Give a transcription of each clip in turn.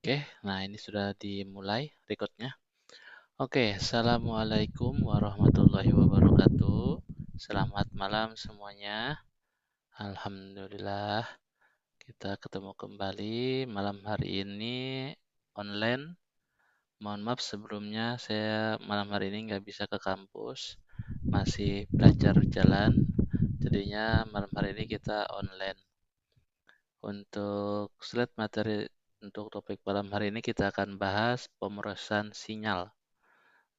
Oke, nah ini sudah dimulai recordnya. Oke, Assalamualaikum warahmatullahi wabarakatuh. Selamat malam semuanya. Alhamdulillah, kita ketemu kembali malam hari ini online. Mohon maaf sebelumnya saya malam hari ini nggak bisa ke kampus, masih belajar jalan. Jadinya malam hari ini kita online. Untuk slide materi untuk topik malam hari ini kita akan bahas pemrosesan sinyal.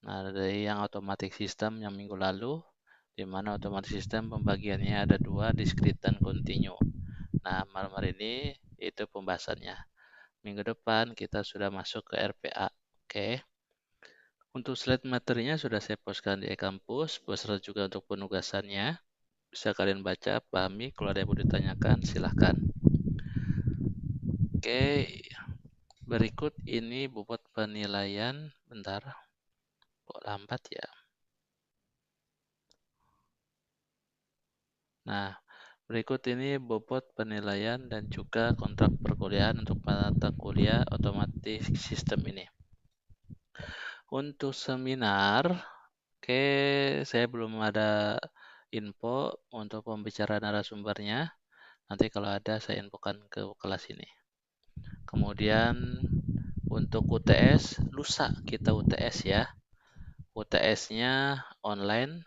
Nah, dari yang automatic system yang minggu lalu, di mana automatic system pembagiannya ada dua, discrete dan continue. Nah, malam hari ini itu pembahasannya. Minggu depan kita sudah masuk ke RPA. Oke. Untuk slide materinya sudah saya postkan di e-kampus, beserta juga untuk penugasannya. Bisa kalian baca, pahami, kalau ada yang mau ditanyakan silahkan. Oke, berikut ini bobot penilaian. Bentar, kok lambat ya? Nah, berikut ini bobot penilaian dan juga kontrak perkuliahan untuk mata kuliah otomatis sistem ini. Untuk seminar, oke, saya belum ada info untuk pembicaraan narasumbernya. Nanti kalau ada saya infokan ke kelas ini. Kemudian untuk UTS, lusa kita UTS ya. UTS-nya online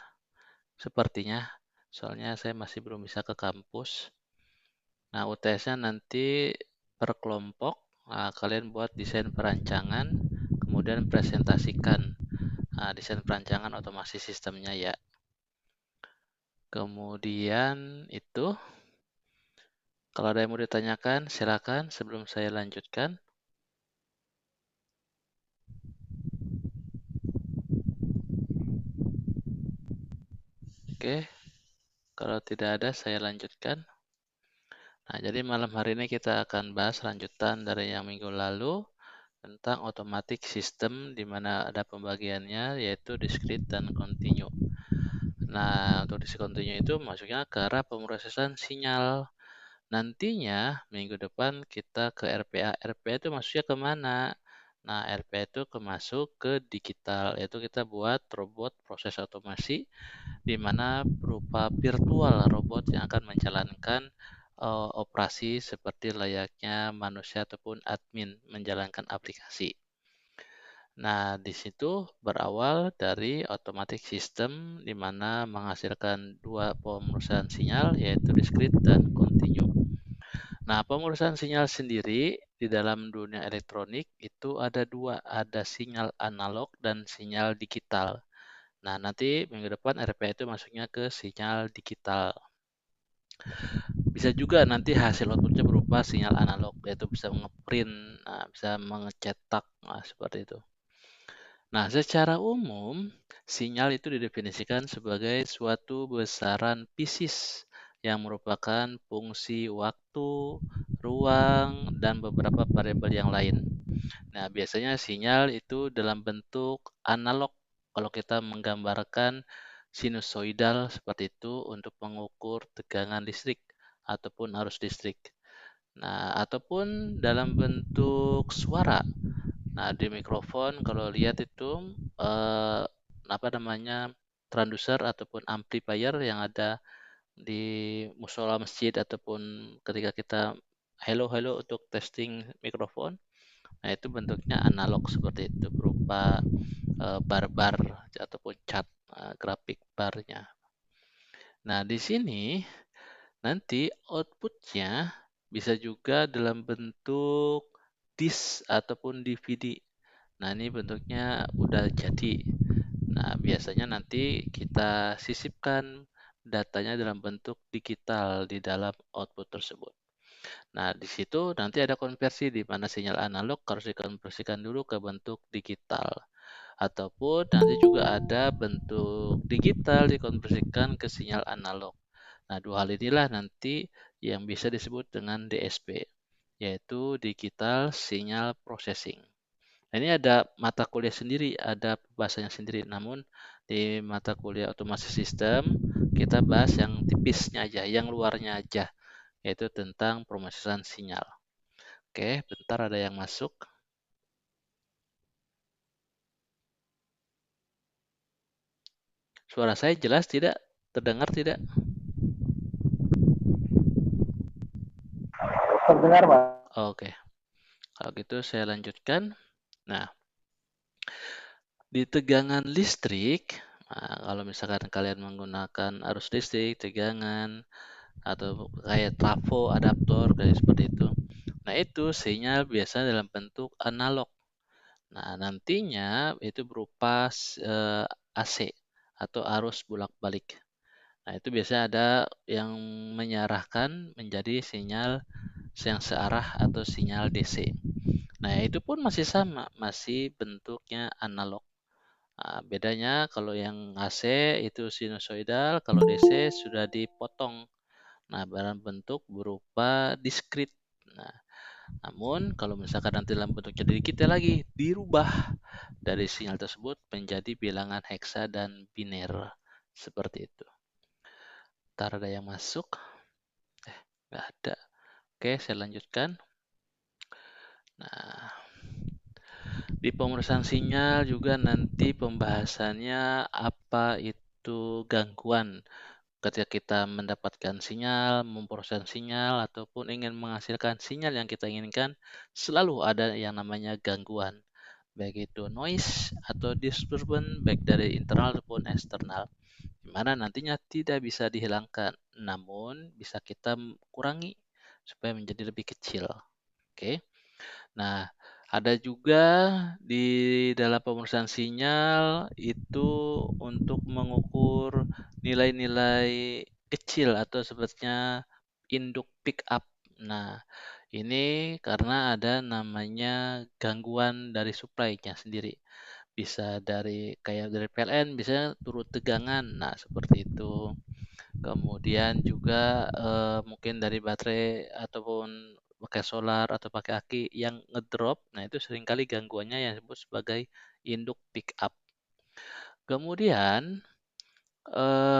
sepertinya, soalnya saya masih belum bisa ke kampus. Nah, UTS-nya nanti per kelompok. Nah, kalian buat desain perancangan, kemudian presentasikan desain perancangan otomasi sistemnya ya. Kemudian itu, kalau ada yang mau ditanyakan, silakan sebelum saya lanjutkan. Oke, kalau tidak ada, saya lanjutkan. Nah, jadi malam hari ini kita akan bahas lanjutan dari yang minggu lalu tentang automatic system, di mana ada pembagiannya yaitu discrete dan continue. Nah, untuk discontinue itu masuknya ke arah pemrosesan sinyal. Nantinya minggu depan kita ke RPA. RPA itu masuknya ke mana? Nah, RPA itu masuk ke digital, yaitu kita buat robot proses otomasi di mana berupa virtual robot yang akan menjalankan operasi seperti layaknya manusia ataupun admin menjalankan aplikasi. Nah, di situ berawal dari automatic system di mana menghasilkan dua pemrosesan sinyal yaitu discrete dan continue. Nah, pemrosesan sinyal sendiri di dalam dunia elektronik itu ada dua, ada sinyal analog dan sinyal digital. Nah, nanti minggu depan RPA itu masuknya ke sinyal digital. Bisa juga nanti hasil outputnya berupa sinyal analog, yaitu bisa ngeprint, bisa mencetak, seperti itu. Nah, secara umum, sinyal itu didefinisikan sebagai suatu besaran pieces yang merupakan fungsi waktu, ruang, dan beberapa variabel yang lain. Nah, biasanya sinyal itu dalam bentuk analog kalau kita menggambarkan sinusoidal seperti itu untuk mengukur tegangan listrik ataupun arus listrik. Nah, ataupun dalam bentuk suara. Nah, di mikrofon kalau lihat itu eh, apa namanya transducer ataupun amplifier yang ada di musola masjid ataupun ketika kita hello hello untuk testing mikrofon. Nah, itu bentuknya analog seperti itu berupa bar-bar ataupun cat grafik barnya. Nah, di sini nanti outputnya bisa juga dalam bentuk disk ataupun DVD. Nah, ini bentuknya udah jadi. Nah, biasanya nanti kita sisipkan datanya dalam bentuk digital di dalam output tersebut. Nah, di situ nanti ada konversi di mana sinyal analog harus dikonversikan dulu ke bentuk digital. Ataupun nanti juga ada bentuk digital dikonversikan ke sinyal analog. Nah, dua hal inilah nanti yang bisa disebut dengan DSP, yaitu Digital Signal Processing. Nah, ini ada mata kuliah sendiri, ada bahasanya sendiri. Namun di mata kuliah otomasi sistem kita bahas yang tipisnya aja, yang luarnya aja, yaitu tentang pemrosesan sinyal. Oke, bentar ada yang masuk. Suara saya jelas tidak? Terdengar tidak? Terdengar, Mas. Oke, kalau gitu saya lanjutkan. Nah, di tegangan listrik, nah, kalau misalkan kalian menggunakan arus listrik, tegangan, atau kayak trafo, adaptor, kayak seperti itu. Nah, itu sinyal biasa dalam bentuk analog. Nah, nantinya itu berupa AC atau arus bolak-balik. Nah, itu biasanya ada yang menyarahkan menjadi sinyal yang searah atau sinyal DC. Nah, itu pun masih sama, masih bentuknya analog. Nah, bedanya kalau yang AC itu sinusoidal, kalau DC sudah dipotong. Nah, dalam bentuk berupa diskrit. Nah, namun kalau misalkan nanti dalam bentuknya digital lagi, dirubah dari sinyal tersebut menjadi bilangan heksa dan biner. Seperti itu. Ntar ada yang masuk. Nggak ada. Oke, saya lanjutkan. Nah, di pemeriksaan sinyal juga nanti pembahasannya apa itu gangguan. Ketika kita mendapatkan sinyal, memproses sinyal, ataupun ingin menghasilkan sinyal yang kita inginkan, selalu ada yang namanya gangguan. Baik itu noise atau disturbance, baik dari internal ataupun eksternal. Di mana nantinya tidak bisa dihilangkan, namun bisa kita kurangi supaya menjadi lebih kecil. Oke. Nah, ada juga di dalam pemeriksaan sinyal itu untuk mengukur nilai-nilai kecil atau sebetulnya induk pick up. Nah, ini karena ada namanya gangguan dari supply-nya sendiri. Bisa dari kayak dari PLN, bisa turun tegangan. Nah, seperti itu. Kemudian juga mungkin dari baterai ataupun pakai solar atau pakai aki yang ngedrop, nah itu seringkali gangguannya yang disebut sebagai induk pick up. Kemudian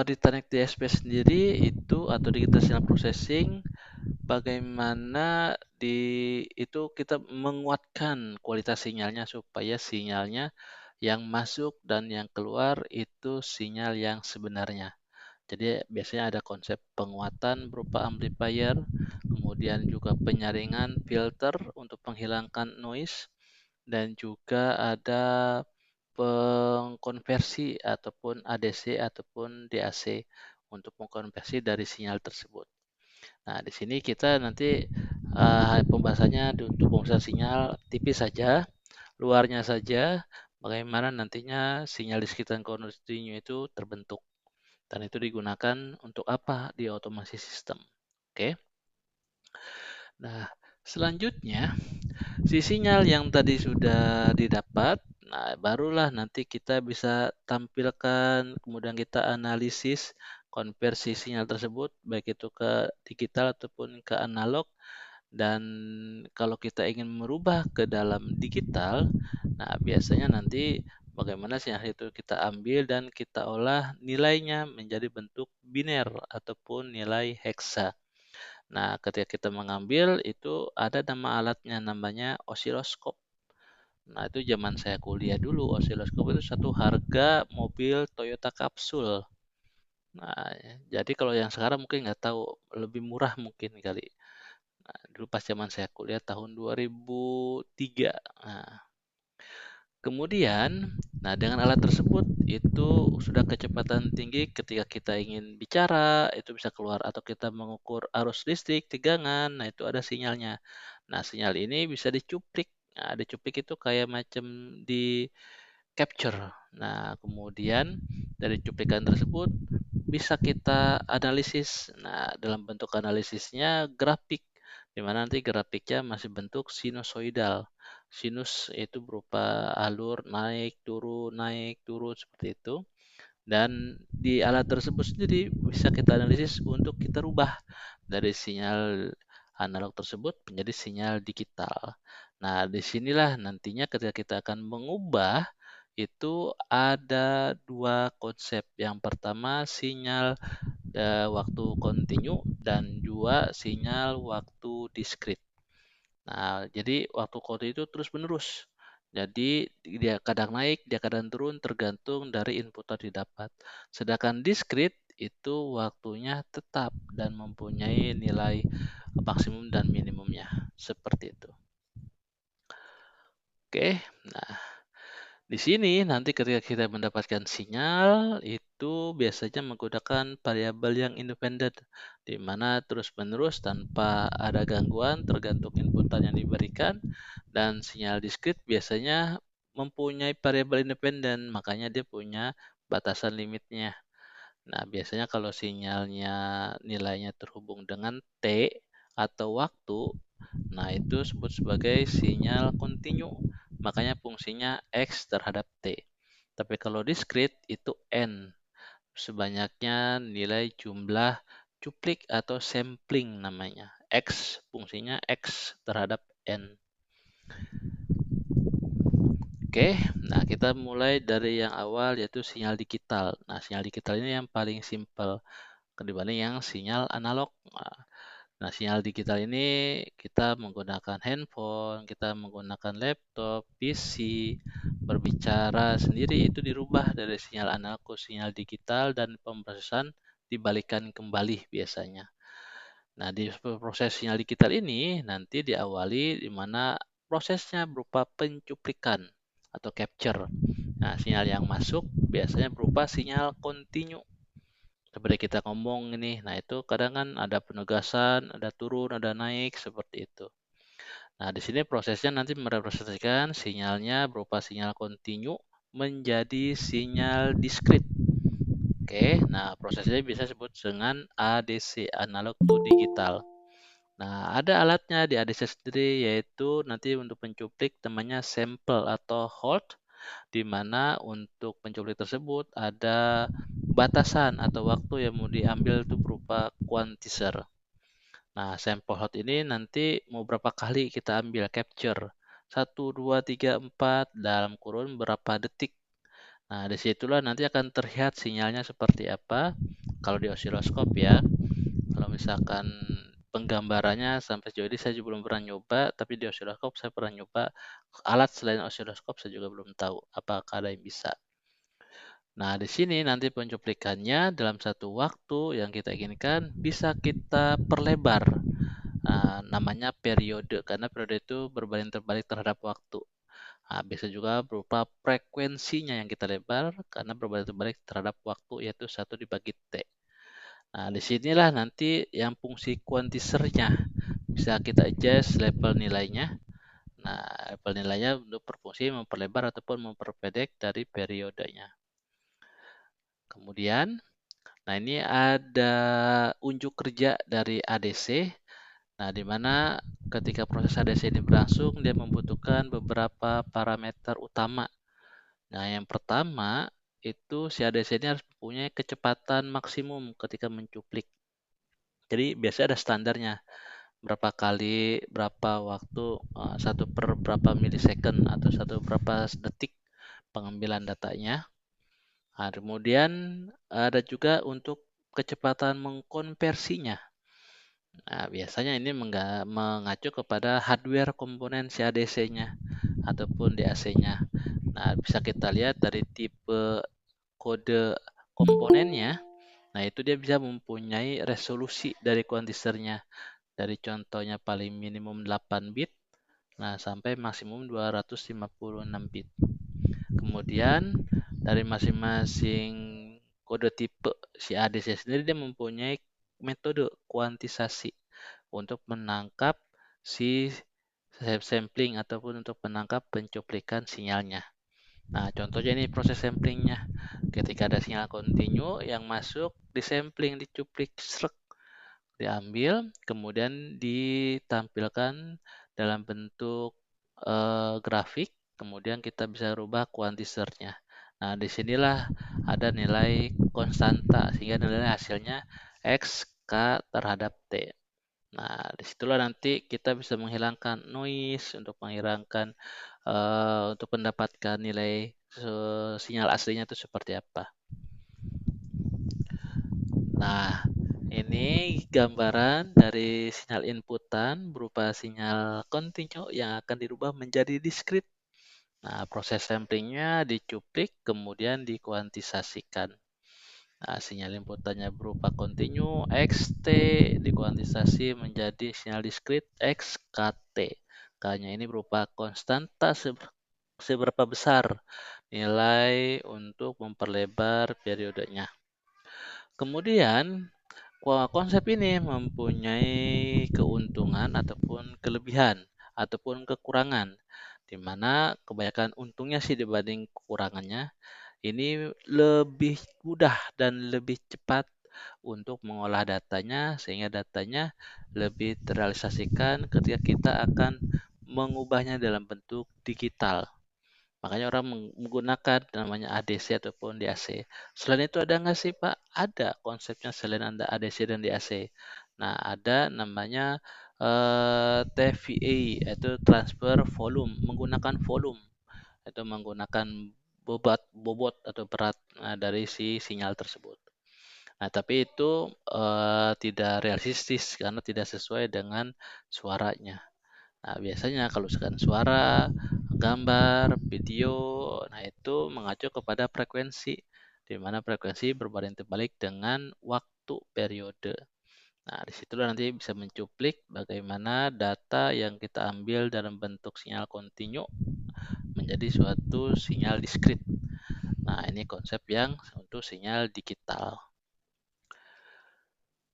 di teknik DSP sendiri itu atau digital signal processing, bagaimana itu kita menguatkan kualitas sinyalnya supaya sinyalnya yang masuk dan yang keluar itu sinyal yang sebenarnya. Jadi biasanya ada konsep penguatan berupa amplifier, kemudian juga penyaringan filter untuk menghilangkan noise, dan juga ada pengkonversi ataupun ADC ataupun DAC untuk mengkonversi dari sinyal tersebut. Nah, di sini kita nanti pembahasannya untuk pembahasan sinyal tipis saja, luarnya saja, bagaimana nantinya sinyal di sekitar continue itu terbentuk. Dan itu digunakan untuk apa di otomasi sistem. Oke. Nah, selanjutnya si sinyal yang tadi sudah didapat, nah barulah nanti kita bisa tampilkan, kemudian kita analisis konversi sinyal tersebut baik itu ke digital ataupun ke analog. Dan kalau kita ingin merubah ke dalam digital, nah biasanya nanti bagaimana sinyal itu kita ambil dan kita olah nilainya menjadi bentuk biner ataupun nilai heksa. Nah, ketika kita mengambil itu ada nama alatnya namanya osiloskop. Nah, itu zaman saya kuliah dulu, osiloskop itu satu harga mobil Toyota Kapsul. Nah, jadi kalau yang sekarang mungkin nggak tahu, lebih murah mungkin kali. Nah, dulu pas zaman saya kuliah tahun 2003. Nah, kemudian, nah dengan alat tersebut itu sudah kecepatan tinggi ketika kita ingin bicara, itu bisa keluar atau kita mengukur arus listrik, tegangan, nah itu ada sinyalnya. Nah, sinyal ini bisa dicuplik. Nah, dicuplik itu kayak macam di capture. Nah, kemudian dari cuplikan tersebut bisa kita analisis. Nah, dalam bentuk analisisnya grafik, di mana nanti grafiknya masih bentuk sinusoidal. Sinus itu berupa alur naik turun seperti itu. Dan di alat tersebut sendiri bisa kita analisis untuk kita rubah dari sinyal analog tersebut menjadi sinyal digital. Nah, disinilah nantinya ketika kita akan mengubah itu ada dua konsep. Yang pertama sinyal waktu kontinu dan dua sinyal waktu diskrit. Nah, jadi waktu kontinu itu terus-menerus. Jadi dia kadang naik, dia kadang turun tergantung dari input yang didapat. Sedangkan discrete itu waktunya tetap dan mempunyai nilai maksimum dan minimumnya. Seperti itu. Oke, nah di sini nanti ketika kita mendapatkan sinyal itu biasanya menggunakan variabel yang independen di mana terus-menerus tanpa ada gangguan tergantung inputan yang diberikan, dan sinyal diskrit biasanya mempunyai variabel independen, makanya dia punya batasan limitnya. Nah, biasanya kalau sinyalnya nilainya terhubung dengan T atau waktu, nah itu disebut sebagai sinyal kontinu. Makanya fungsinya X terhadap T. Tapi kalau diskrit itu N. Sebanyaknya nilai jumlah cuplik atau sampling namanya. X fungsinya X terhadap N. Oke, nah kita mulai dari yang awal yaitu sinyal digital. Nah, sinyal digital ini yang paling simpel dibanding yang sinyal analog. Nah, sinyal digital ini kita menggunakan handphone, kita menggunakan laptop, PC, berbicara sendiri itu dirubah dari sinyal analog ke sinyal digital dan pemrosesan dibalikan kembali biasanya. Nah, di proses sinyal digital ini nanti diawali di mana prosesnya berupa pencuplikan atau capture. Nah, sinyal yang masuk biasanya berupa sinyal kontinu. Seperti kita ngomong ini, nah itu kadang kan ada penegasan, ada turun, ada naik, seperti itu. Nah, di sini prosesnya nanti merepresentasikan sinyalnya berupa sinyal kontinu menjadi sinyal diskrit. Oke, nah prosesnya bisa disebut dengan ADC, analog to digital. Nah, ada alatnya di ADC sendiri, yaitu nanti untuk pencuplik namanya sample atau hold, di mana untuk pencuplik tersebut ada batasan atau waktu yang mau diambil itu berupa quantizer. Nah, sampel hold ini nanti mau berapa kali kita ambil capture. 1, 2, 3, 4 dalam kurun berapa detik. Nah, disitulah nanti akan terlihat sinyalnya seperti apa. Kalau di osiloskop ya, kalau misalkan penggambarannya sampai sejauh ini saya juga belum pernah nyoba, tapi di osiloskop saya pernah nyoba. Alat selain osiloskop saya juga belum tahu apakah ada yang bisa. Nah, di sini nanti pencuplikannya dalam satu waktu yang kita inginkan bisa kita perlebar. Nah, namanya periode, karena periode itu berbanding terbalik terhadap waktu. Nah, bisa juga berupa frekuensinya yang kita lebar karena berbanding terbalik terhadap waktu, yaitu 1 dibagi T. Nah, disinilah nanti yang fungsi quantizernya bisa kita adjust level nilainya. Nah, level nilainya untuk berfungsi memperlebar ataupun memperpendek dari periodenya. Kemudian, nah ini ada unjuk kerja dari ADC. Nah, di mana ketika proses ADC ini berlangsung, dia membutuhkan beberapa parameter utama. Nah, yang pertama itu si ADC ini harus mempunyai kecepatan maksimum ketika mencuplik. Jadi biasanya ada standarnya, berapa kali, berapa waktu, 1/berapa milisecond atau 1/berapa detik pengambilan datanya. Nah, kemudian ada juga untuk kecepatan mengkonversinya. Nah, biasanya ini mengacu kepada hardware komponen si ADC-nya ataupun DAC-nya. Nah, bisa kita lihat dari tipe kode komponennya. Nah, itu dia bisa mempunyai resolusi dari kuantizernya. Dari contohnya paling minimum 8 bit, nah sampai maksimum 256 bit. Kemudian dari masing-masing kode tipe si ADC sendiri dia mempunyai metode kuantisasi untuk menangkap si sampling ataupun untuk menangkap pencuplikan sinyalnya. Nah, contohnya ini proses samplingnya. Ketika ada sinyal kontinu yang masuk, disampling, dicuplik, srek, diambil, kemudian ditampilkan dalam bentuk grafik, kemudian kita bisa rubah kuantizernya. Nah, disinilah ada nilai konstanta, sehingga nilai hasilnya X, K terhadap T. Nah, disitulah nanti kita bisa menghilangkan noise untuk menghilangkan untuk mendapatkan nilai sinyal aslinya itu seperti apa. Nah, ini gambaran dari sinyal inputan berupa sinyal kontinu yang akan dirubah menjadi diskrit. Nah, proses samplingnya dicuplik, kemudian dikuantisasikan. Nah, sinyal inputannya berupa kontinu XT dikuantisasi menjadi sinyal diskrit XKT. K-nya ini berupa konstanta seberapa besar nilai untuk memperlebar periodenya. Kemudian, konsep ini mempunyai keuntungan ataupun kelebihan ataupun kekurangan, di mana kebanyakan untungnya sih dibanding kekurangannya. Ini lebih mudah dan lebih cepat untuk mengolah datanya, sehingga datanya lebih terrealisasikan ketika kita akan mengubahnya dalam bentuk digital. Makanya orang menggunakan namanya ADC ataupun DAC. Selain itu ada nggak sih Pak? Ada konsepnya selain ada ADC dan DAC. Nah, ada namanya TVA, yaitu transfer volume, menggunakan volume, itu menggunakan bobot atau berat dari si sinyal tersebut. Nah, tapi itu tidak realistis karena tidak sesuai dengan suaranya. Nah, biasanya kalau misalkan suara, gambar, video, nah itu mengacu kepada frekuensi, di mana frekuensi berbanding terbalik dengan waktu periode. Nah, disitulah nanti bisa mencuplik bagaimana data yang kita ambil dalam bentuk sinyal kontinu menjadi suatu sinyal diskrit. Nah, ini konsep yang untuk sinyal digital.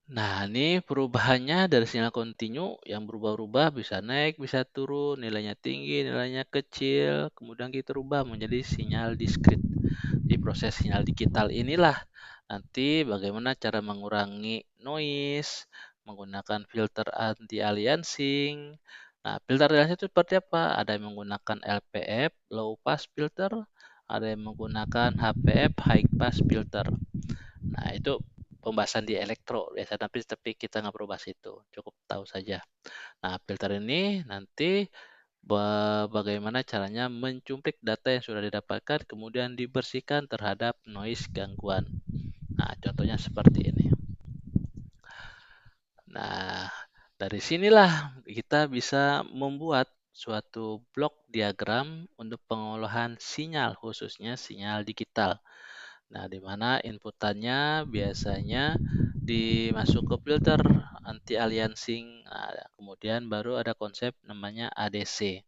Nah, ini perubahannya dari sinyal kontinu yang berubah-ubah, bisa naik, bisa turun, nilainya tinggi, nilainya kecil, kemudian kita rubah menjadi sinyal diskrit. Di proses sinyal digital inilah nanti bagaimana cara mengurangi noise, menggunakan filter anti-aliasing. Nah, filter aliasing itu seperti apa? Ada yang menggunakan LPF, low pass filter, ada yang menggunakan HPF, high pass filter. Nah, itu pembahasan di elektro biasa, tapi kita nggak perlu bahas itu, cukup tahu saja. Nah, filter ini nanti bagaimana caranya mencuplik data yang sudah didapatkan kemudian dibersihkan terhadap noise gangguan. Nah, contohnya seperti ini. Nah, dari sinilah kita bisa membuat suatu blok diagram untuk pengolahan sinyal, khususnya sinyal digital. Nah, di mana inputannya biasanya dimasuk ke filter anti-aliasing. Nah, kemudian baru ada konsep namanya ADC.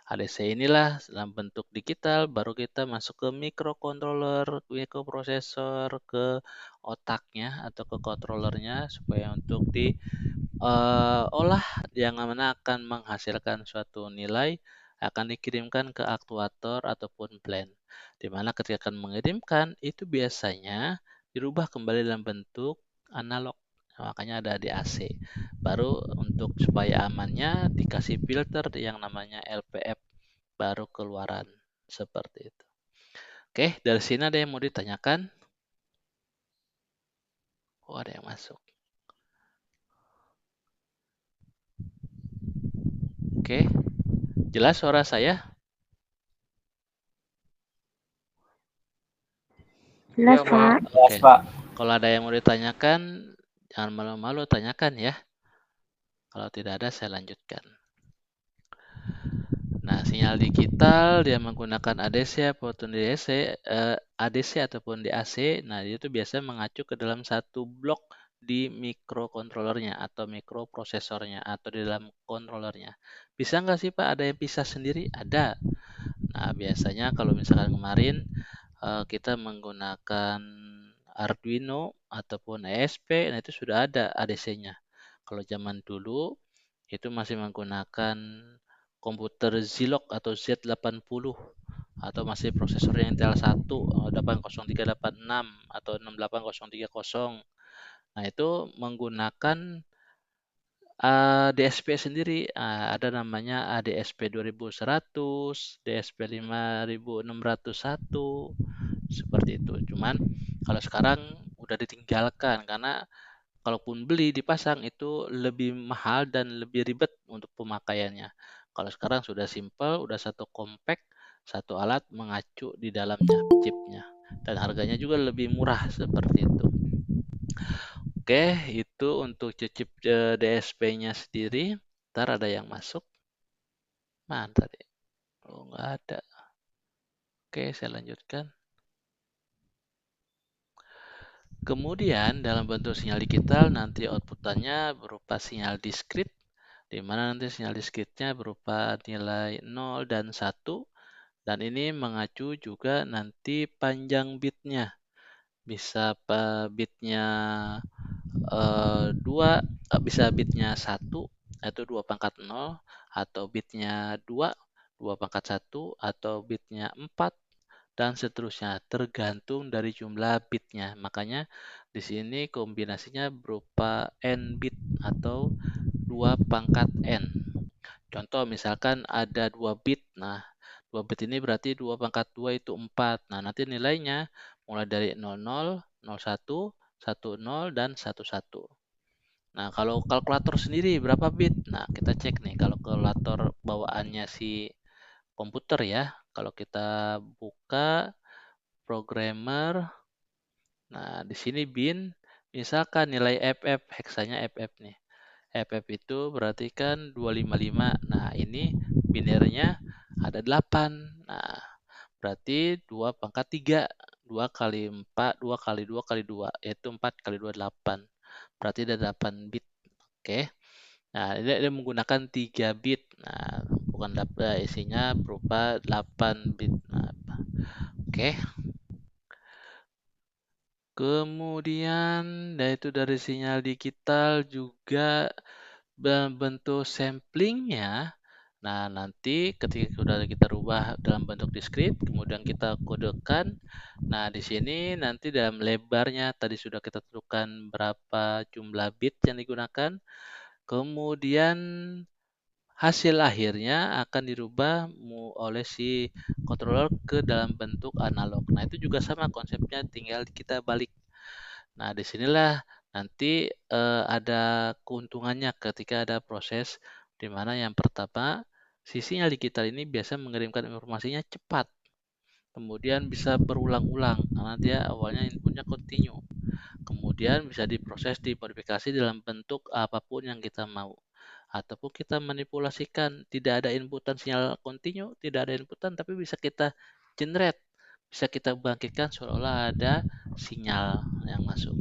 ADC inilah dalam bentuk digital, baru kita masuk ke microcontroller, microprosesor, ke otaknya atau ke controllernya supaya untuk olah yang mana akan menghasilkan suatu nilai akan dikirimkan ke aktuator ataupun blend. Di mana ketika akan mengirimkan itu biasanya dirubah kembali dalam bentuk analog. Nah, makanya ada DAC. Baru untuk supaya amannya dikasih filter yang namanya LPF baru keluaran seperti itu. Oke, dari sini ada yang mau ditanyakan? Oh, ada yang masuk. Oke, jelas suara saya? Jelas, Iya, Pak. Pak. Jelas, Pak. Kalau ada yang mau ditanyakan, jangan malu-malu tanyakan ya. Kalau tidak ada, saya lanjutkan. Nah, sinyal digital dia menggunakan ADC ataupun DAC, ADC ataupun DAC. Nah, itu biasanya mengacu ke dalam satu blok di microcontrollernya atau microprosesornya atau di dalam controllernya. Bisa nggak sih Pak ada yang pisah sendiri? Ada. Nah, biasanya kalau misalkan kemarin kita menggunakan Arduino ataupun ESP, nah itu sudah ada ADC-nya. Kalau zaman dulu itu masih menggunakan komputer Zilog atau Z80 atau masih prosesornya Intel 1 80386 atau 68030. Nah, itu menggunakan DSP sendiri. Ada namanya ADSP 2100, DSP 5601 seperti itu. Cuman kalau sekarang udah ditinggalkan karena kalaupun beli dipasang itu lebih mahal dan lebih ribet untuk pemakaiannya. Kalau sekarang sudah simple, udah satu compact, satu alat mengacu di dalamnya chipnya. Dan harganya juga lebih murah seperti itu. Oke, itu untuk chip DSP-nya sendiri. Ntar ada yang masuk. Mana tadi? Oh, nggak ada. Oke, saya lanjutkan. Kemudian dalam bentuk sinyal digital nanti outputannya berupa sinyal diskrit, di mana nanti sinyal diskritnya berupa nilai 0 dan 1, dan ini mengacu juga nanti panjang bitnya. Bisa bitnya 2, bisa bitnya 1, yaitu 2 pangkat 0, atau bitnya 2, 2 pangkat 1, atau bitnya 4, dan seterusnya, tergantung dari jumlah bitnya. Makanya di sini kombinasinya berupa n bit atau 2 pangkat n. Contoh misalkan ada 2 bit. Nah, 2 bit ini berarti 2 pangkat 2 itu 4. Nah, nanti nilainya mulai dari 00, 01, 10, dan 11. Nah, kalau kalkulator sendiri berapa bit? Nah, kita cek nih kalau kalkulator bawaannya si komputer ya. Kalau kita buka programmer, nah di sini bin, misalkan nilai FF, heksanya FF nih. FF itu berarti kan 255. Nah, ini binernya ada 8. Nah, berarti 2 pangkat 3. 2 kali 4, 2 kali 2 kali 2, yaitu 4 kali 2, 8. Berarti ada 8 bit. Oke. Nah, ini dia menggunakan 3 bit. Nah, bukan isinya berupa 8 bit. Nah, oke. Kemudian dari sinyal digital juga bentuk samplingnya. Nah, nanti ketika sudah kita rubah dalam bentuk diskrit, kemudian kita kodekan. Nah, di sini nanti dalam lebarnya tadi sudah kita tentukan berapa jumlah bit yang digunakan. Kemudian hasil akhirnya akan dirubah oleh si controller ke dalam bentuk analog. Nah, itu juga sama konsepnya, tinggal kita balik. Nah, disinilah nanti ada keuntungannya ketika ada proses di mana yang pertama, si sinyal digital ini biasa mengirimkan informasinya cepat, kemudian bisa berulang-ulang karena dia awalnya inputnya kontinu, kemudian bisa diproses, dimodifikasi dalam bentuk apapun yang kita mau, ataupun kita manipulasikan, tidak ada inputan sinyal kontinu, tidak ada inputan, tapi bisa kita generate, bisa kita bangkitkan seolah-olah ada sinyal yang masuk.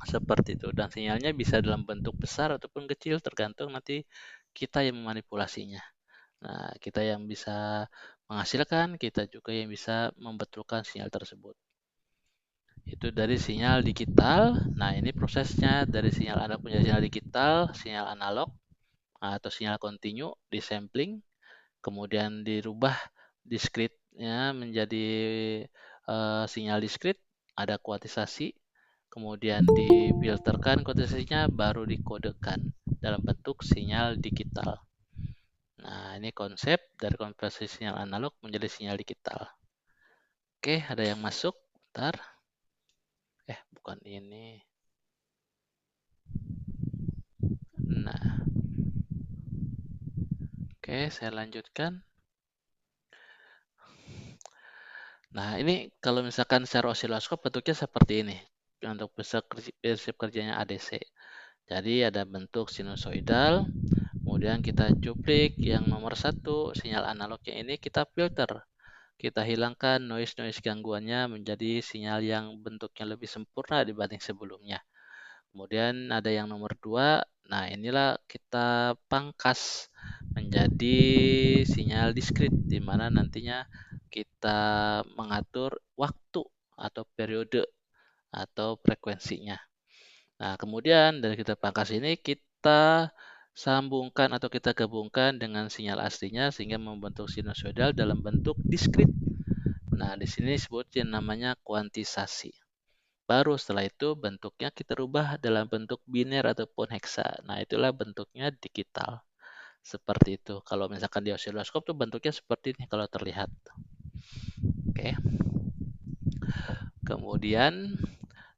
Seperti itu, dan sinyalnya bisa dalam bentuk besar ataupun kecil tergantung nanti kita yang memanipulasinya. Nah, kita yang bisa menghasilkan, kita juga yang bisa membetulkan sinyal tersebut. Itu dari sinyal digital. Nah, ini prosesnya dari sinyal analog menjadi sinyal digital, sinyal analog atau sinyal kontinu di sampling, kemudian dirubah diskritnya menjadi sinyal diskrit, ada kuantisasi, kemudian difilterkan kuantisasinya, baru dikodekan dalam bentuk sinyal digital. Nah, ini konsep dari konversi sinyal analog menjadi sinyal digital. Oke, ada yang masuk? Bentar. Bukan ini. Nah, oke, saya lanjutkan. Nah, ini kalau misalkan secara osiloskop bentuknya seperti ini. Untuk prinsip kerjanya ADC. Jadi ada bentuk sinusoidal, kemudian kita cuplik yang nomor 1, sinyal analognya ini kita filter. Kita hilangkan noise-noise gangguannya menjadi sinyal yang bentuknya lebih sempurna dibanding sebelumnya. Kemudian ada yang nomor 2, nah inilah kita pangkas menjadi sinyal diskrit, di mana nantinya kita mengatur waktu atau periode atau frekuensinya. Nah, kemudian dari kita pangkas ini kita sambungkan atau kita gabungkan dengan sinyal aslinya sehingga membentuk sinusoidal dalam bentuk diskrit. Nah, di sini disebut yang namanya kuantisasi. Baru setelah itu bentuknya kita rubah dalam bentuk biner ataupun heksa. Nah, itulah bentuknya digital. Seperti itu. Kalau misalkan di osiloskop tuh bentuknya seperti ini kalau terlihat. Oke. Kemudian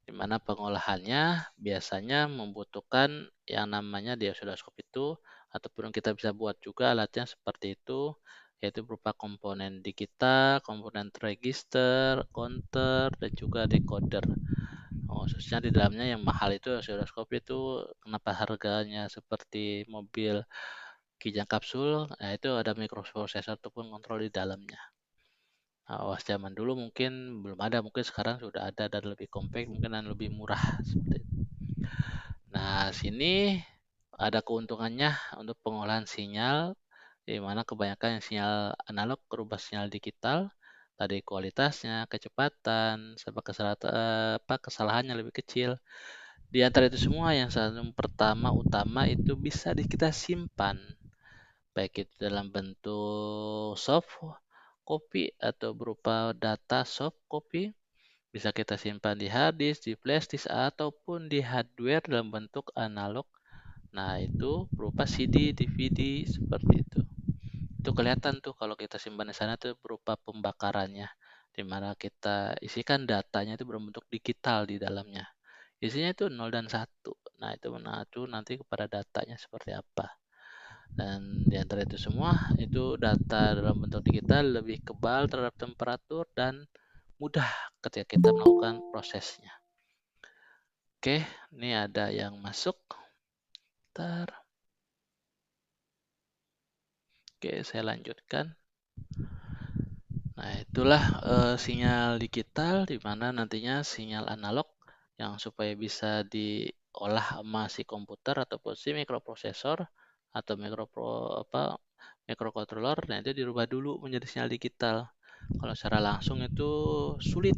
di mana pengolahannya biasanya membutuhkan yang namanya di osiloskop itu, ataupun kita bisa buat juga alatnya seperti itu, yaitu berupa komponen digital, komponen register, counter, dan juga decoder. Khususnya di dalamnya yang mahal itu osiloskop itu, kenapa harganya seperti mobil kijang kapsul, nah itu ada microprocessor ataupun kontrol di dalamnya. Awas zaman dulu mungkin belum ada, mungkin sekarang sudah ada dan lebih compact mungkin dan lebih murah seperti itu. Nah, sini ada keuntungannya untuk pengolahan sinyal, di mana kebanyakan sinyal analog berubah sinyal digital, tadi kualitasnya, kecepatan, sama kesalahannya lebih kecil. Di antara itu semua yang pertama utama itu bisa kita simpan, baik itu dalam bentuk soft copy atau berupa data soft copy, bisa kita simpan di hard disk, di flash disk, ataupun di hardware dalam bentuk analog. Nah, itu berupa CD, DVD, seperti itu. Itu kelihatan tuh kalau kita simpan di sana tuh berupa pembakarannya, di mana kita isikan datanya itu berbentuk digital di dalamnya. Isinya itu 0 dan 1. Nah, itu mengacu nanti kepada datanya seperti apa. Dan di antara itu semua, itu data dalam bentuk digital lebih kebal terhadap temperatur dan mudah ketika kita melakukan prosesnya. Oke, ini ada yang masuk. Bentar. Oke, saya lanjutkan. Nah, itulah sinyal digital di mana nantinya sinyal analog yang supaya bisa diolah sama si komputer ataupun si mikroprosesor atau microcontroller, nah itu dirubah dulu menjadi sinyal digital. Kalau secara langsung itu sulit,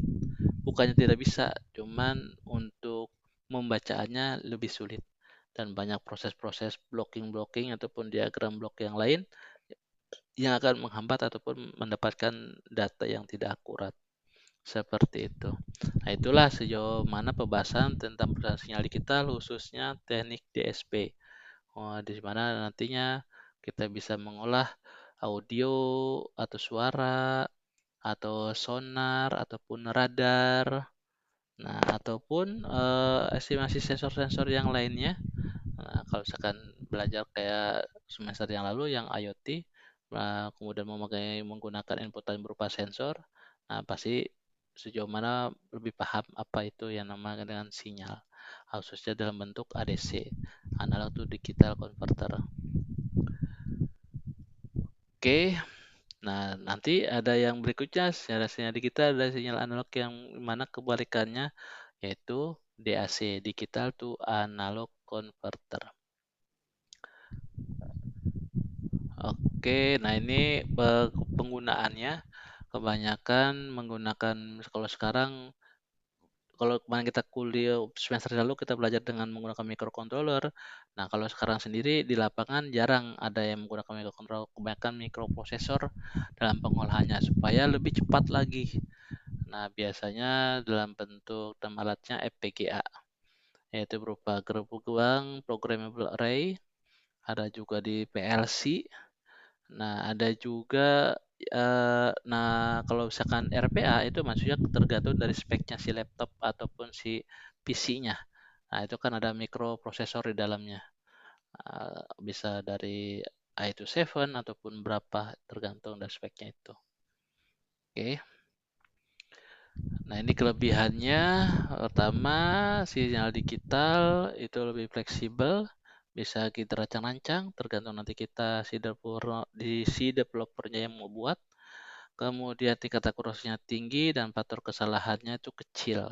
bukannya tidak bisa, cuman untuk membacaannya lebih sulit dan banyak proses-proses blocking ataupun diagram blok yang lain yang akan menghambat ataupun mendapatkan data yang tidak akurat. Seperti itu. Nah, itulah sejauh mana pembahasan tentang perusahaan sinyal digital khususnya teknik DSP. Di mana nantinya kita bisa mengolah audio atau suara atau sonar ataupun radar. Nah, ataupun estimasi sensor-sensor yang lainnya. Nah, kalau misalkan belajar kayak semester yang lalu yang IoT, kemudian menggunakan inputan berupa sensor, nah pasti sejauh mana lebih paham apa itu yang namanya dengan sinyal, khususnya dalam bentuk ADC, analog to digital converter. Oke, nah nanti ada yang berikutnya, sinyal digital ada sinyal analog yang mana kebalikannya, yaitu DAC, digital to analog converter. Oke, nah ini penggunaannya kebanyakan menggunakan, kalau sekarang, kalau kemarin kita kuliah semester lalu kita belajar dengan menggunakan microcontroller. Nah, kalau sekarang sendiri di lapangan jarang ada yang menggunakan microcontroller, kebanyakan mikroprosesor dalam pengolahannya supaya lebih cepat lagi. Nah, biasanya dalam bentuk dan alatnya FPGA, yaitu berupa gerbang programmable array, ada juga di PLC. Nah, ada juga kalau misalkan RPA itu maksudnya tergantung dari speknya si laptop ataupun si PC-nya. Nah, itu kan ada mikroprosesor di dalamnya. Bisa dari i7 ataupun berapa tergantung dari speknya itu. Oke. Nah, ini kelebihannya. Pertama, sinyal digital itu lebih fleksibel, bisa kita rancang-rancang tergantung nanti kita si developernya yang mau buat. Kemudian tingkat akurasinya tinggi dan faktor kesalahannya itu kecil.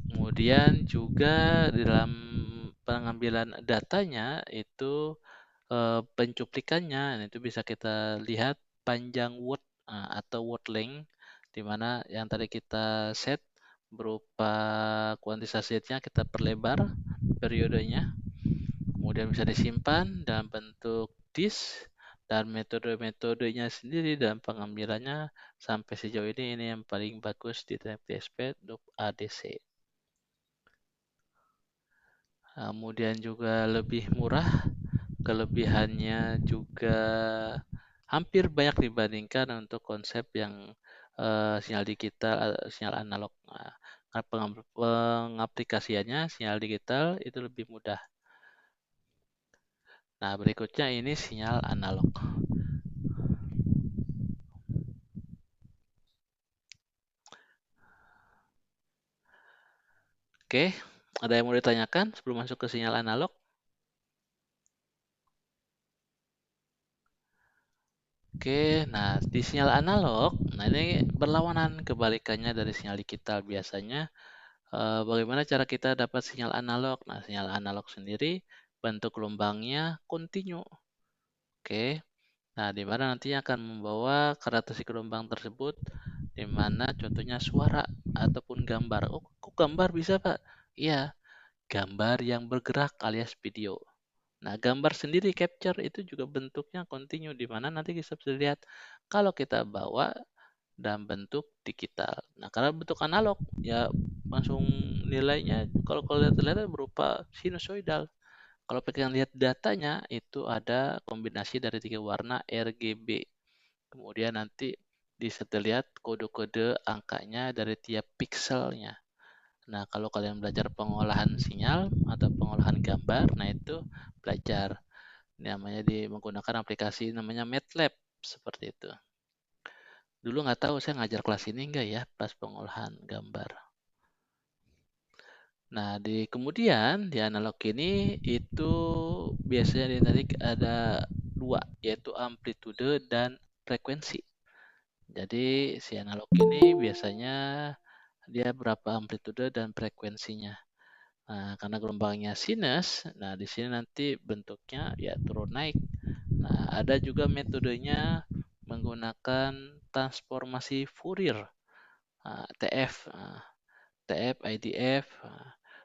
Kemudian juga di dalam pengambilan datanya itu pencuplikannya itu bisa kita lihat panjang word atau word length, di mana yang tadi kita set berupa kuantitasnya kita perlebar periodenya, kemudian bisa disimpan dalam bentuk disk, dan metode-metodenya sendiri dan pengambilannya sampai sejauh ini yang paling bagus di TSP untuk ADC. Kemudian juga lebih murah, kelebihannya juga hampir banyak dibandingkan untuk konsep yang sinyal digital, sinyal analog. Nah, pengaplikasiannya sinyal digital itu lebih mudah. Nah, berikutnya ini sinyal analog. Oke, ada yang mau ditanyakan sebelum masuk ke sinyal analog? Oke, nah di sinyal analog, nah ini berlawanan kebalikannya dari sinyal digital. Biasanya bagaimana cara kita dapat sinyal analog? Nah, sinyal analog sendiri bentuk gelombangnya kontinu. Oke. Nah, di mana nantinya akan membawa karakteristik gelombang tersebut, di mana contohnya suara ataupun gambar. Oh, kok gambar bisa, Pak? Iya, gambar yang bergerak alias video. Nah, gambar sendiri capture itu juga bentuknya kontinu, di mana nanti kita bisa lihat kalau kita bawa dalam bentuk digital. Nah, karena bentuk analog, ya langsung nilainya kalau lihat berupa sinusoidal. Kalau pengen lihat datanya, itu ada kombinasi dari 3 warna RGB. Kemudian nanti bisa dilihat kode-kode angkanya dari tiap pixelnya. Nah, kalau kalian belajar pengolahan sinyal atau pengolahan gambar, nah itu belajar. Namanya menggunakan aplikasi namanya MATLAB, seperti itu. Dulu nggak tahu saya ngajar kelas ini enggak ya, pas pengolahan gambar. Nah, kemudian di analog ini itu biasanya tadi ada dua, yaitu amplitude dan frekuensi. Jadi si analog ini biasanya dia berapa amplitude dan frekuensinya. Nah, karena gelombangnya sinus, nah di sini nanti bentuknya ya turun naik. Nah, ada juga metodenya menggunakan transformasi Fourier, TF. TF, IDF,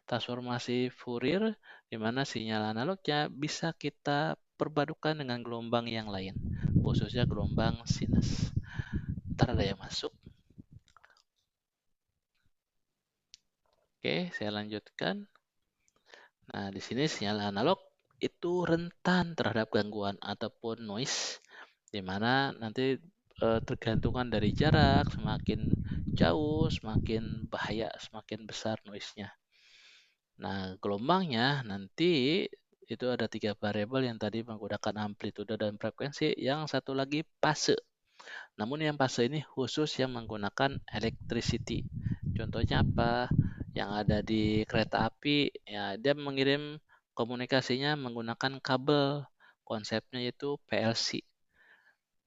transformasi Fourier, di mana sinyal analognya bisa kita perpadukan dengan gelombang yang lain, khususnya gelombang sinus. Ntar ada yang masuk. Oke, saya lanjutkan. Nah, di sini sinyal analog itu rentan terhadap gangguan ataupun noise, di mana nanti tergantungan dari jarak, semakin jauh, semakin bahaya, semakin besar noise-nya. Nah, gelombangnya nanti itu ada 3 variabel yang tadi menggunakan amplitude dan frekuensi, yang satu lagi fase. Namun yang fase ini khusus yang menggunakan electricity. Contohnya apa? Yang ada di kereta api, ya dia mengirim komunikasinya menggunakan kabel. Konsepnya itu PLC,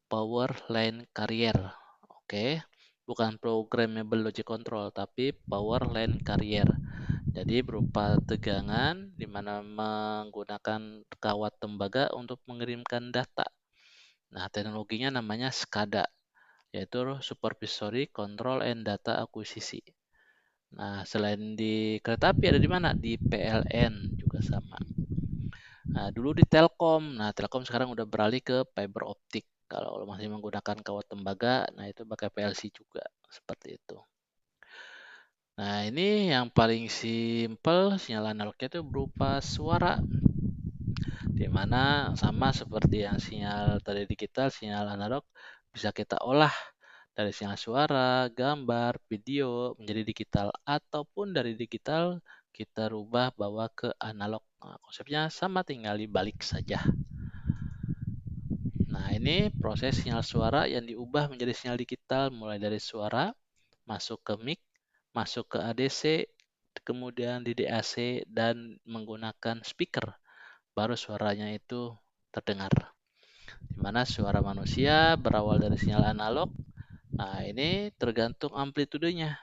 Power Line Carrier. Oke, bukan programmable logic control, tapi Power Line Carrier. Jadi berupa tegangan di mana menggunakan kawat tembaga untuk mengirimkan data. Nah, teknologinya namanya SCADA, yaitu Supervisory Control and Data Acquisition. Nah, selain di kereta api ada di mana? Di PLN juga sama. Nah, dulu di Telkom. Nah, Telkom sekarang udah beralih ke fiber optik. Kalau masih menggunakan kawat tembaga, nah itu pakai PLC juga, seperti itu. Nah, ini yang paling simpel sinyal analognya itu berupa suara, di mana sama seperti yang sinyal tadi digital, sinyal analog bisa kita olah dari sinyal suara, gambar, video menjadi digital, ataupun dari digital kita rubah bawa ke analog. Nah, konsepnya sama, tinggal dibalik saja. Nah, ini proses sinyal suara yang diubah menjadi sinyal digital, mulai dari suara masuk ke mic, masuk ke ADC, kemudian di DAC, dan menggunakan speaker, baru suaranya itu terdengar. Di mana suara manusia berawal dari sinyal analog. Nah, ini tergantung amplitudenya.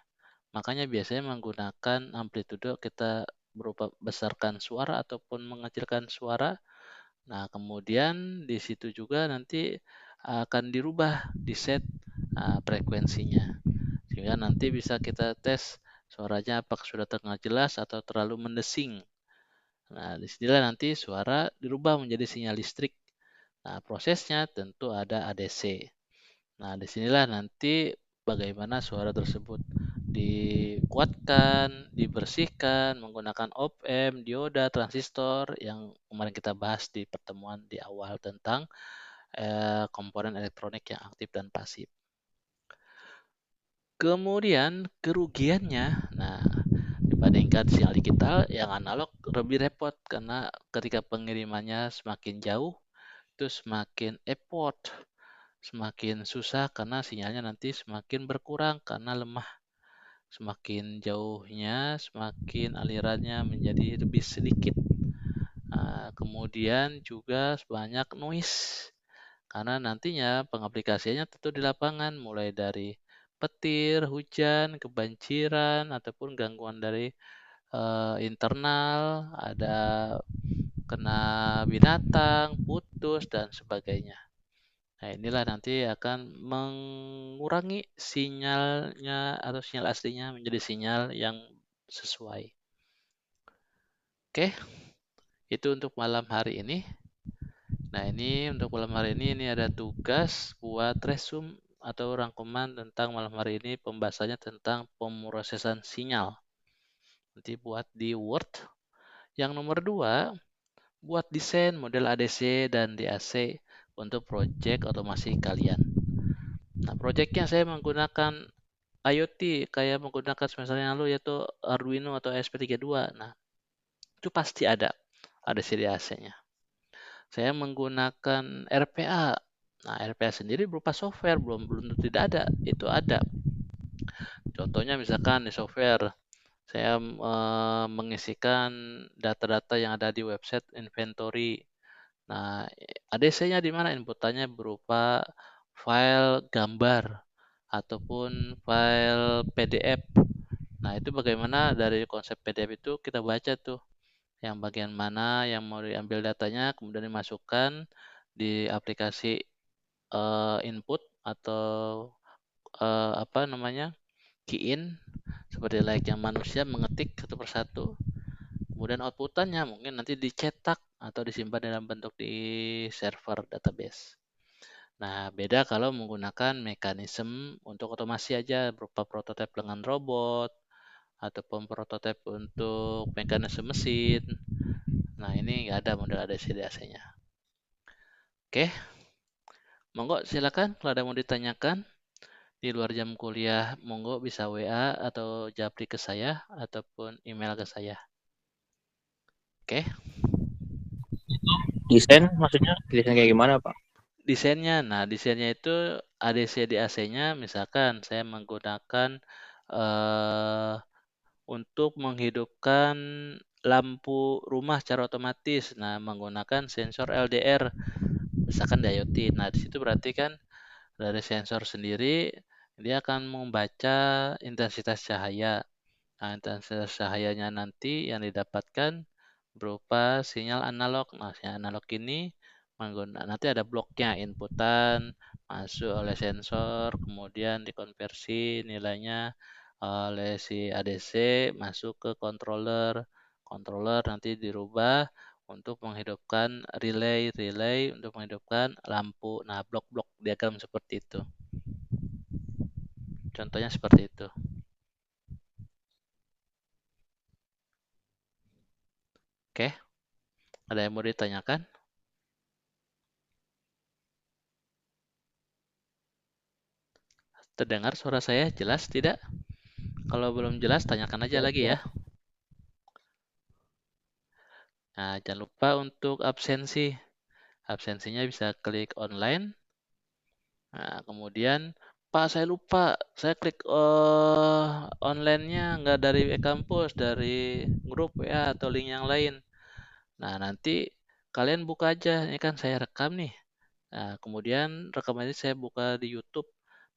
Makanya biasanya menggunakan amplitude kita berupa besarkan suara ataupun mengecilkan suara. Nah, kemudian di situ juga nanti akan dirubah, di-set frekuensinya. Sehingga nanti bisa kita tes suaranya apakah sudah terdengar jelas atau terlalu mendesing. Nah, disinilah nanti suara dirubah menjadi sinyal listrik. Nah, prosesnya tentu ada ADC. Nah, disinilah nanti bagaimana suara tersebut dikuatkan, dibersihkan menggunakan op-amp, dioda, transistor yang kemarin kita bahas di pertemuan di awal tentang komponen elektronik yang aktif dan pasif. Kemudian kerugiannya, nah dibandingkan sinyal digital yang analog lebih repot karena ketika pengirimannya semakin jauh itu semakin effort, semakin susah karena sinyalnya nanti semakin berkurang karena lemah. Semakin jauhnya, semakin alirannya menjadi lebih sedikit. Kemudian juga banyak noise. Karena nantinya pengaplikasiannya tentu di lapangan, mulai dari petir, hujan, kebanjiran, ataupun gangguan dari internal, ada kena binatang, putus, dan sebagainya. Nah, inilah nanti akan mengurangi sinyalnya atau sinyal aslinya menjadi sinyal yang sesuai. Oke, itu untuk malam hari ini. Nah, ini untuk malam hari ini ada tugas buat resume atau rangkuman tentang malam hari ini, pembahasannya tentang pemrosesan sinyal. Nanti buat di Word. Yang nomor 2, buat desain model ADC dan DAC untuk project otomasi kalian. Nah, projectnya saya menggunakan IoT, kayak menggunakan semester yang lalu, yaitu Arduino atau ESP32. Nah, itu pasti ada ADC DAC-nya. Saya menggunakan RPA. Nah, RPA sendiri berupa software, belum tentu tidak ada, itu ada. Contohnya misalkan di software, saya mengisikan data-data yang ada di website inventory. Nah, ADC-nya di mana? Inputannya berupa file gambar ataupun file PDF. Nah, itu bagaimana dari konsep PDF itu kita baca tuh yang bagian mana yang mau diambil datanya, kemudian dimasukkan di aplikasi input atau apa namanya, key in, seperti layaknya manusia mengetik satu persatu. Kemudian outputannya mungkin nanti dicetak atau disimpan dalam bentuk di server database. Nah, beda kalau menggunakan mekanisme untuk otomasi aja berupa prototipe dengan robot ataupun prototipe untuk mekanisme mesin. Nah, ini nggak ada model ADC-DAC-nya. Oke, monggo silakan kalau ada mau ditanyakan di luar jam kuliah, monggo bisa WA atau japri ke saya ataupun email ke saya. Oke, Desain maksudnya desain kayak gimana, Pak? desainnya. Nah, desainnya itu ADC-DAC-nya misalkan saya menggunakan untuk menghidupkan lampu rumah secara otomatis. Nah, menggunakan sensor LDR misalkan di IoT. Nah, di situ berarti kan dari sensor sendiri dia akan membaca intensitas cahaya. Nah, intensitas cahayanya nanti yang didapatkan berupa sinyal analog. Nah, sinyal analog ini nanti ada bloknya, inputan masuk oleh sensor, kemudian dikonversi nilainya oleh si ADC masuk ke controller. Controller nanti dirubah untuk menghidupkan relay untuk menghidupkan lampu. Nah, blok-blok diagram seperti itu. Contohnya seperti itu. Oke, ada yang mau ditanyakan? Terdengar suara saya jelas tidak? Kalau belum jelas, tanyakan aja lagi ya. Nah, jangan lupa untuk absensi. Absensinya bisa klik online. Nah, kemudian, Pak, saya lupa. Saya klik online-nya nggak dari kampus, dari grup WA atau link yang lain. Nah, nanti kalian buka aja. Ini kan saya rekam nih. Nah, kemudian rekaman ini saya buka di YouTube.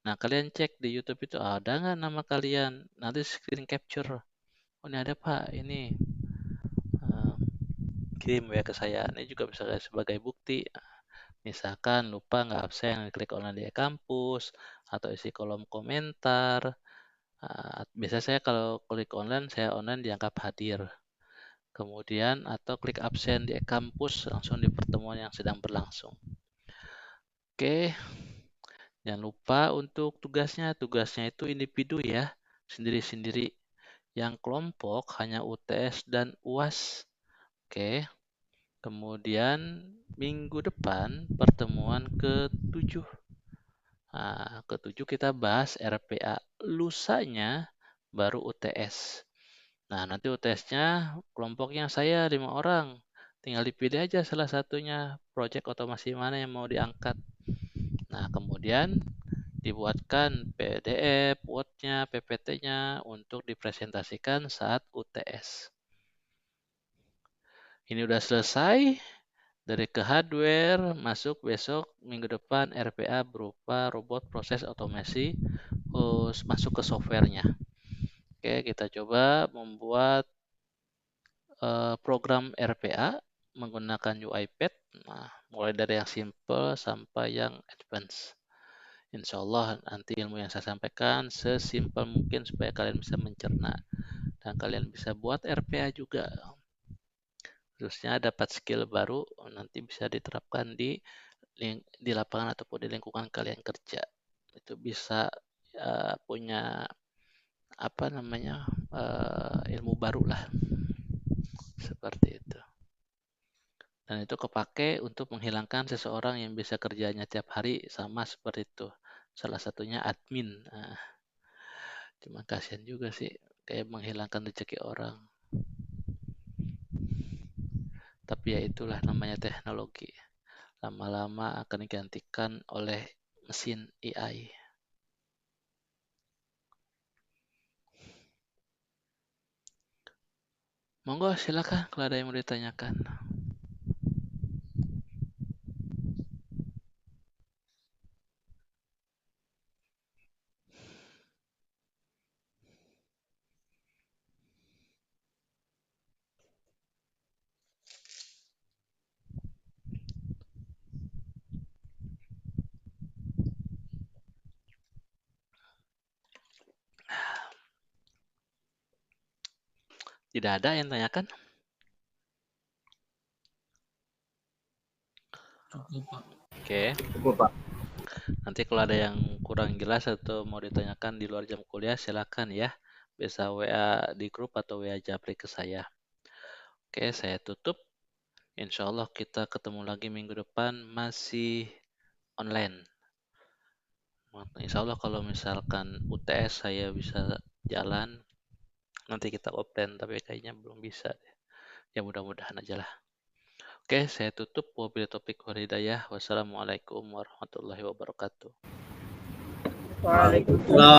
Nah, kalian cek di YouTube itu ada nggak nama kalian? Nanti screen capture. Oh, ini ada Pak, ini. Eh, kirim ya ke saya. Ini juga bisa sebagai bukti. Misalkan lupa nggak absen, klik online di kampus, atau isi kolom komentar. Biasa saya kalau klik online, saya online dianggap hadir. Kemudian atau klik absen di kampus langsung di pertemuan yang sedang berlangsung. Oke, jangan lupa untuk tugasnya. Tugasnya itu individu ya, sendiri-sendiri. Yang kelompok hanya UTS dan UAS. Oke. Kemudian minggu depan pertemuan ke-7. Nah, ke-7 kita bahas RPA. Lusanya baru UTS. Nah, nanti UTS-nya kelompoknya saya 5 orang. Tinggal dipilih aja salah satunya project otomasi mana yang mau diangkat. Nah, kemudian dibuatkan PDF, Word-nya, PPT-nya untuk dipresentasikan saat UTS. Ini udah selesai. Dari ke hardware, masuk besok minggu depan RPA berupa robot proses otomasi, masuk ke softwarenya. Oke, kita coba membuat program RPA menggunakan UiPath. Nah, mulai dari yang simple sampai yang advance. Insya Allah nanti ilmu yang saya sampaikan sesimpel mungkin supaya kalian bisa mencerna dan kalian bisa buat RPA juga. Terusnya dapat skill baru nanti bisa diterapkan di lapangan ataupun di lingkungan kalian kerja. Itu bisa punya apa namanya ilmu baru lah seperti itu. Dan itu kepake untuk menghilangkan seseorang yang bisa kerjanya tiap hari sama seperti itu. Salah satunya admin. Nah, cuma kasihan juga sih kayak menghilangkan rezeki orang. Tapi ya itulah namanya teknologi. Lama-lama akan digantikan oleh mesin AI. Monggo silakan kalau ada yang mau ditanyakan. Tidak ada yang tanyakan? Oke. Cukup, Pak. Nanti kalau ada yang kurang jelas atau mau ditanyakan di luar jam kuliah, silakan ya. Bisa WA di grup atau WA Japri ke saya. Oke, saya tutup. Insya Allah kita ketemu lagi minggu depan masih online. Insya Allah kalau misalkan UTS saya bisa jalan, nanti kita offline, tapi kayaknya belum bisa. Ya mudah-mudahan aja lah. Oke, saya tutup. Wabillahi taufiq wal hidayah. Wassalamualaikum warahmatullahi wabarakatuh. Waalaikumsalam.